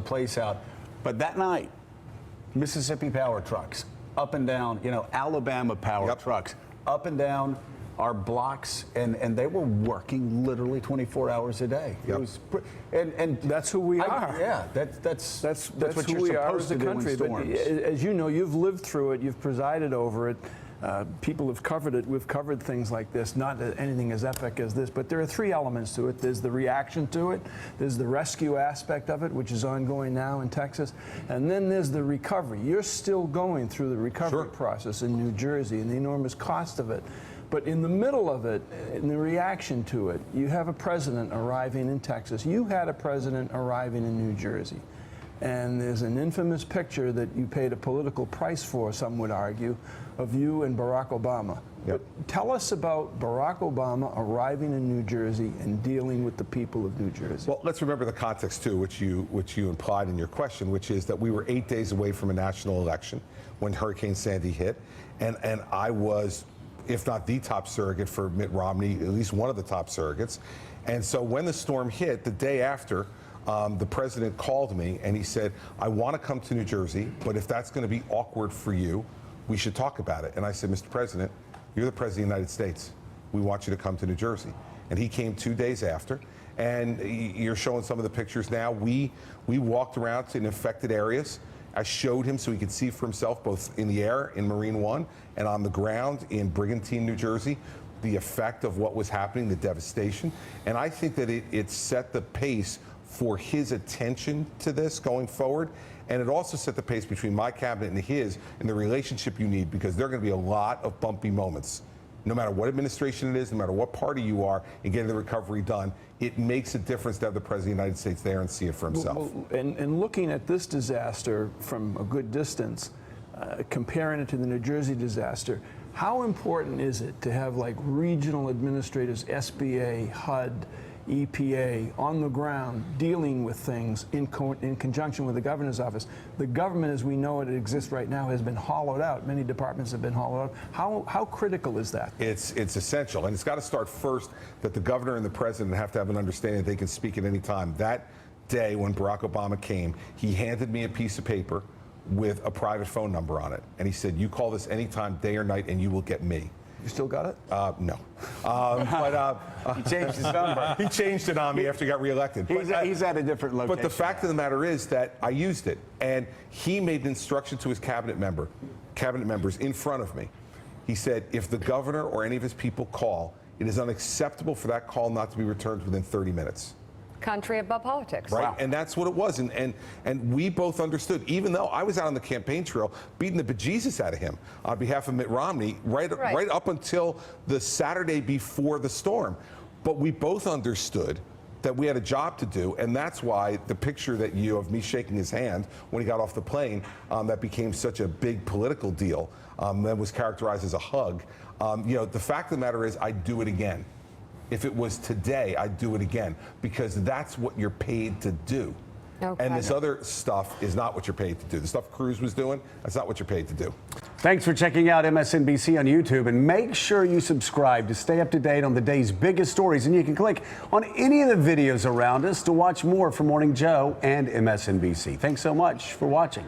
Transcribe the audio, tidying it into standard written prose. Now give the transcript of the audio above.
place out. But that night, Mississippi power trucks, up and down, Alabama power trucks, up and down our blocks, and they were working literally 24 hours a day. Yep. It was, and that's who we are. Yeah, that's what who you're we are supposed as a to do country. in storms. But as you know, you've lived through it, you've presided over it. People have covered it. We've covered things like this, not anything as epic as this, but there are three elements to it. There's the reaction to it, there's the rescue aspect of it, which is ongoing now in Texas, and then there's the recovery. You're still going through the recovery process in New Jersey and the enormous cost of it. But in the middle of it, in the reaction to it, you have a president arriving in Texas. You had a president arriving in New Jersey. And there's an infamous picture that you paid a political price for, some would argue, of you and Barack Obama. Yep. Tell us about Barack Obama arriving in New Jersey and dealing with the people of New Jersey. Well, let's remember the context, too, which you implied in your question, which is that we were 8 days away from a national election when Hurricane Sandy hit. And I was, if not the top surrogate for Mitt Romney, at least one of the top surrogates. And so when the storm hit, the day after, the president called me and he said, I want to come to New Jersey, but if that's going to be awkward for you, we should talk about it. And I said, Mr. President, you're the President of the United States. We want you to come to New Jersey. And he came 2 days after. And you're showing some of the pictures now. We walked around to infected areas. I showed him so he could see for himself, both in the air in Marine One and on the ground in Brigantine, New Jersey, the effect of what was happening, the devastation. And I think that it set the pace for his attention to this going forward. And it also set the pace between my cabinet and his and the relationship you need, because there are going to be a lot of bumpy moments. No matter what administration it is, no matter what party you are in getting the recovery done, it makes a difference to have the President of the United States there and see it for himself. Well, and looking at this disaster from a good distance, comparing it to the New Jersey disaster, how important is it to have like regional administrators, SBA, HUD, EPA on the ground dealing with things in conjunction with the governor's office? The government, as we know it exists right now, has been hollowed out. Many departments have been hollowed out. How critical is that? It's essential, and it's got to start first that the governor and the president have to have an understanding that they can speak at any time. That day when Barack Obama came, he handed me a piece of paper with a private phone number on it, and he said, you call this anytime, day or night, and you will get me. You still got it? No. He changed his number. He changed it on me after he got reelected. He's at a different location. But the fact of the matter is that I used it, and he made an instruction to his cabinet members in front of me. He said, if the governor or any of his people call, it is unacceptable for that call not to be returned within 30 minutes. Country above politics. Right, wow. And that's what it was, and we both understood, even though I was out on the campaign trail beating the bejesus out of him on behalf of Mitt Romney right up until the Saturday before the storm. But we both understood that we had a job to do, and that's why the picture that of me shaking his hand when he got off the plane, that became such a big political deal, that was characterized as a hug. The fact of the matter is, I'd do it again. If it was today, I'd do it again, because that's what you're paid to do. Okay. And this other stuff is not what you're paid to do. The stuff Cruz was doing, that's not what you're paid to do. Thanks for checking out MSNBC on YouTube, and make sure you subscribe to stay up to date on the day's biggest stories. And you can click on any of the videos around us to watch more from Morning Joe and MSNBC. Thanks so much for watching.